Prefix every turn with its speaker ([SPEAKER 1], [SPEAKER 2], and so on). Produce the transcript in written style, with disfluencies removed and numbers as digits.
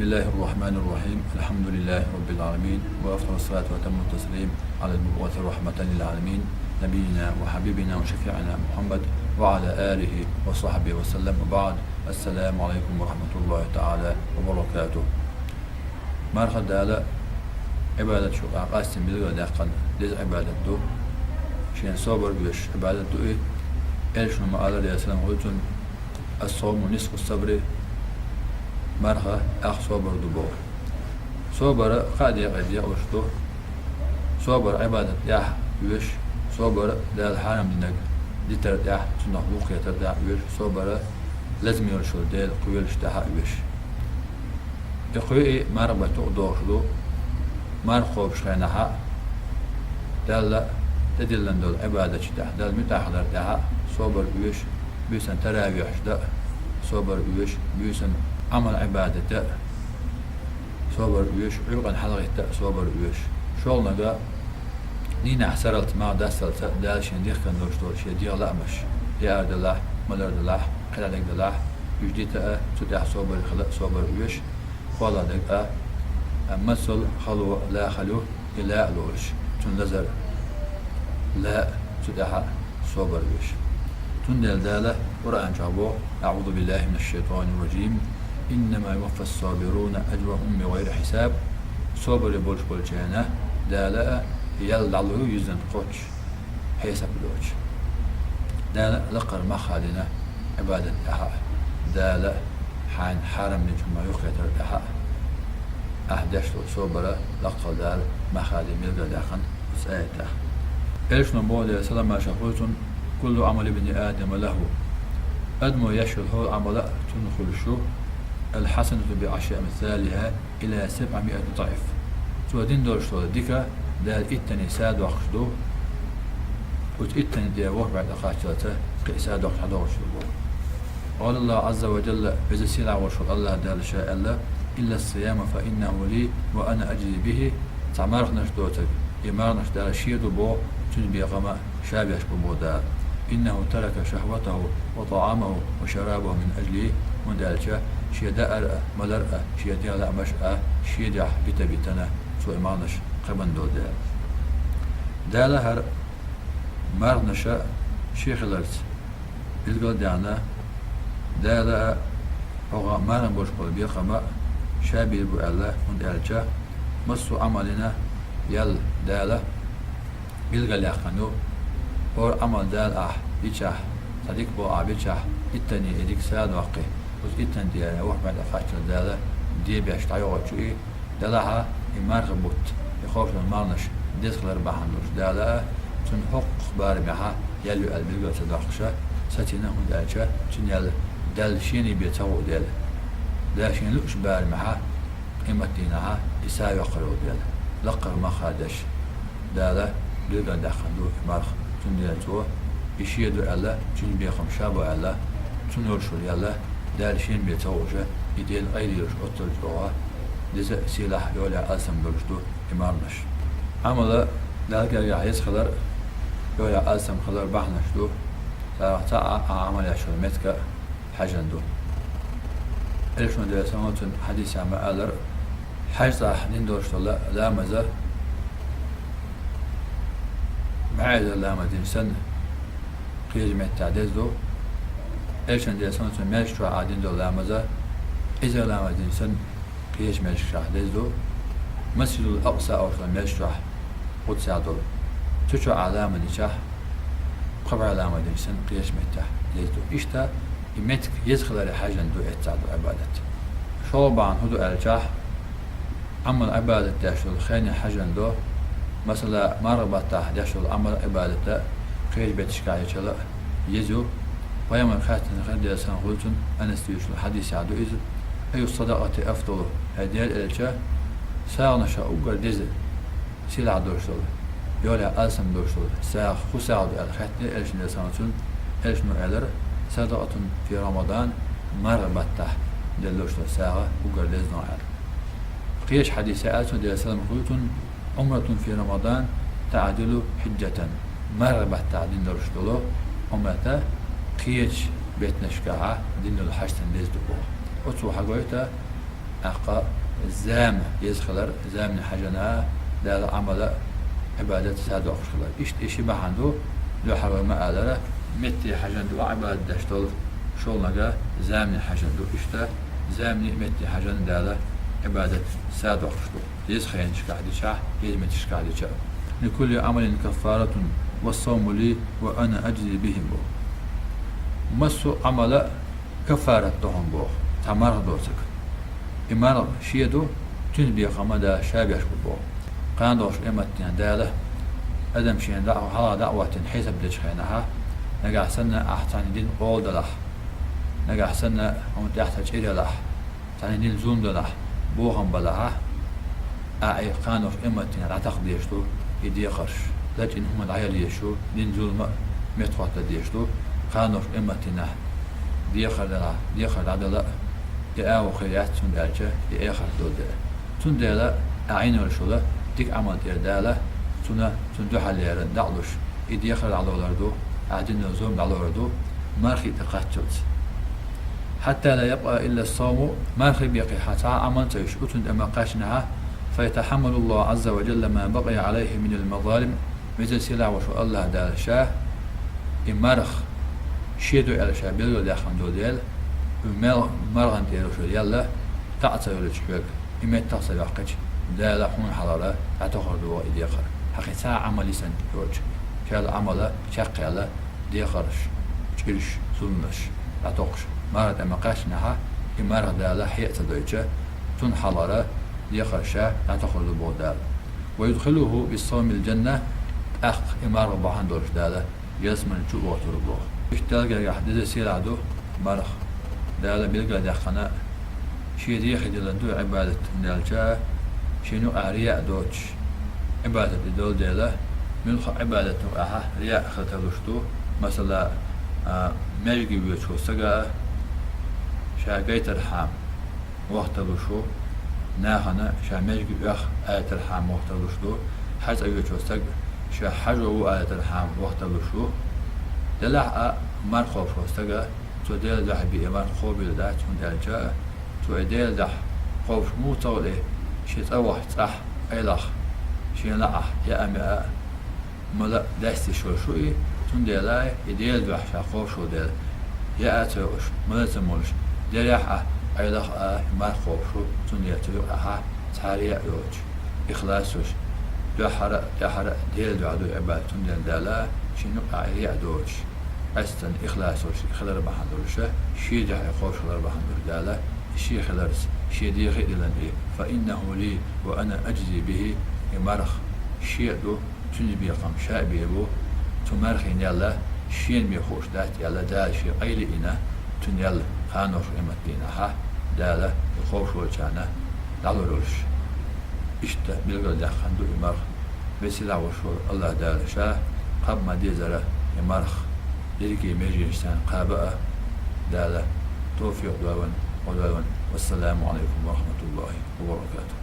[SPEAKER 1] بسم الله الرحمن الرحيم. الحمد لله رب العالمين، وأفضل الصلاة وأتم التسليم على المبعوث رحمة للعالمين نبينا وحبيبنا وشفيعنا محمد وعلى آله وصحبه وسلم، وبعد. السلام عليكم ورحمة الله تعالى وبركاته. مرحبا دالا عبادة شو أقاسم بلغة داقن ديز عبادة دو شين صبر بيش عبادة دو إيه إيش نما على السلام قلتن الصوم نصف الصبر. مرها أخ صبر دبور صبر قاد يقضي أوشتو صبر عبادة يح ويش صبر دال حرم دينك دي ترد يح سنة بوقية ترد يح ويش صبر لازم يرشل دال قويلش تحا ويش يقوي مربى تقدر شلو مر خوب شينها دال تدلن دول عبادة تح دال متحضر تحا صبر ويش بيسن تراويح دا صبر ويش بيسن عمل عبادة صبر ويش عيقا حلقة صبر ويش شغلنا دا نينا حسرت ما دستلت دالشين ديخ كان دوشتو شي ديال لأمش ديار دلاح ملر دلاح خلالك دلاح يجديتا تدح صبر خلق صبر ويش خوالا دقا مثل خلو لا خلو إلا ألوش تنزل لا تدح صبر ويش تندل دالة قرآن جابو أعوذ بالله من الشيطان الرجيم إنما يوفى الصابرون أجرهم بغير حساب. صبر بولش بولشانا دالة يلعلو يزن قوش حساب لوش دالة لقر مخالنا عبادة أحا دالة حان حرم نجمع يخيطر أحا أحداشتو صبر لقر دال مخالي ملغا داخن سآيته إيش نبو دي سلام ما شافوتون كل عمل ابن آدم له أدمو يشهد هو عمل تنخل شو الحسنة بعشر أمثالها إلى 700 ضعف. سودين دور شو ديكا دال إتني ساد وخشدو وإتني دي وح بعد أخاشته قيساد وخش حدور شو. قال الله عز وجل إذا سيلع وشو الله دال شاء الله إلا الصيام فإنه لي وأنا أجزي به. تعمرخ نشدوتك يمار نشدال شيدو بو تنبي قما شابيش بمو دال. إنه ترك شهوته وطعامه وشرابه من أجله مدالشة شيدا أرأى ملرأى شيدا لا مشأى شيدا بيتا بيتنا سوء مانش قبن دول دال هر مارنشا شيخ لرس بيلقل دانا دال أغا مارن بوش قول بيقما شابير بو الله مدالشة مصو عملنا يل دال بيلقل يقنو اور عمل دال بيشاه صديق بو بيشاه التاني اديك ساد واقي وز التان دي وح بعد فاتر دالا دي بيش تعيو شوي دالها يمار غبوت يخوف المارنش ديسخلر بحنوش دالا تن حق بار بها يلو البلغة تداخشة ساتينا هم دالشة تن يل دال شيني بيتاو دال داشين لوش بار معها إمتينها يساوي قرو دال لقر ما خادش دالا بلغة داخلو مارخ تنديتو يشيدو الله تن بيخم شابو الله تنورشو الله دارشين بيتوجه يدين غيريش أطلجوها ديس سلاح يولع أسم برشدو إمارنش عملا دالك يعيز خلر يولع أسم خلر بحنشدو تا عمل يشغل متك حجندو إلشون دي سموتن حديث عما ألر حجزة نندورشتو لا مزا بعد لا مدين سن قيج متعدز دو إيشان دي سنة مشروع عادين دو لامزة إذا لامدين سن قيش مشروع دو مسجد الأقصى أو مشروع قدس عدل تشوع علامة نشاه قبر علامة دين سن قيش متح دو إشتا يمتك يدخل على حاجة دو إتعدو عبادة شوبان هدو الجاه عمل عبادة داشل خيني حاجة دو مثلا مربطة داشل عمل عبادة قيش بيتشكاية شلا يزو ويوم الخاتم خلدي أسان غلتن أنستيوش الحديث عدو إذ أي الصدقة أفضل هدية الإلشاء ساغ نشاء أقر ديزل سيلع دورشل يولع ألسم دورشل ساغ خساغ دو الخاتم إلشن لسانتون إلشن إلر صدقة في رمضان مربطة دلوشل ساغ أقر ديزل نوعال قيش حديث آتون دي أسلام غلتن عمرة في رمضان تعدل حجة مربطة دين دورشلو عمرة قيش بيت نشكاها دين الحشتن ديز دبوه أتو حقويتا أقا زام يزخلر زام حجنا دال عمل عبادة ساد وخشلر إشي بحندو لو حرم آلرة متي حجندو عبادة دشتول شولنجا زامني حجندو إشتا زامني متي حجن دال عبادة ساد وخشلو يزخين شكاحدي شاه يزمت شكاحدي شاه لكل عمل كفارة والصوم لي وأنا أجزي بهم بو مسو عمل كفارة تهم بو تمر دوسك إمارة شيدو تنبي قمدا شابيش بو قاندوش إمتين دالة أدم شين دعوة على دعوة حسب دشخينها نجح سنة أحسن دين قول دلح نجح سنة هم تحتاج إلى لح تاني دين زوم دلح بوهم بلها أعي قاندوش إمتين لا تقديشتو يدي قرش لكن هم العيال يشو دين زوم متقوت ديشتو قاندوش إمتين دي خر عدلا يأو خيات تون دالجة يأخر دول دال تون دالا أعين ورشولا ديك عمل دالا تون دو حاليرن دعلوش يدي خر على عادين نزوم على مارخي تقاتلت حتى لا يبقى إلا الصوم مارخي بيقي حتى عمل تعيش أتون أما قاشنها فيتحمل الله عز وجل ما بقي عليه من المظالم مثل سلع وشو الله دال شاه إمارخ شيدو على شاه بيلو داخل دول مرغن تيرو شو يلا تعطي ولا تشبك إما تصل وقت دا لحون حلالة أتخر دوا إديخر حقيقة عملي سن يوج شال عمله شقيلة ديخرش تشيلش سلمش أتوقش مرة أما قاشنها إمارة دا حيئة دوجة تون حلالة ديخرشة أتخر دوا دال ويدخله بالصوم الجنة أخ إمارة بحن دورش دالة يسمن شو وتربوه اشتغل يحدث سيرادو مرخ دالا بيلقى دخنا شي ريخ دلندو عبادة نالجا شنو أرياء دوتش عبادة دول دالا ملخ عبادة أها رياء خطلوشتو مثلا ملقي بيوتشو سقا شاقيت الحام وقتلوشو ناخنا شا ملقي بيخ آية الحام وقتلوشتو حز أيوتشو سق شا حجو آية الحام وقتلوشو دلع مرخوف سقا تو ديل دح بإيمان خوبي لدات من دالجاء تو ديل دح خوف مو طولي شي تروح صح أيلخ شي لعح يا أمي ملا داستي شوي تون ديلاي يديل دح شا خوف شو ديل يا أتوش ملا تمولش ديل يحا أيلخ ما خوف شو تون يتلو أها تاريع يوج إخلاصوش دحر ديل دعدو عباد تون ديل دالا شنو أعيع دوج أستن إخلاصوش خلر بحندورشة شي جح يخوش خلر بحندور دالا شي خلرس شي ديخي دلندي فإنه لي وأنا أجزي به يمرخ شي دو تنبي قم شابي بو تمرخين يلا شين بيخوش دات يلا دال شي قيل إنا تن يلا خانوش إمتينا ها دالا يخوش والجانا دالورش إشتا بلغل داخندو يمرخ بسلا وشور الله دالا شاه قب ما دي زرا يمرخ لكي مجلسان قابئة دالة توفيق دوان والسلام عليكم ورحمة الله وبركاته.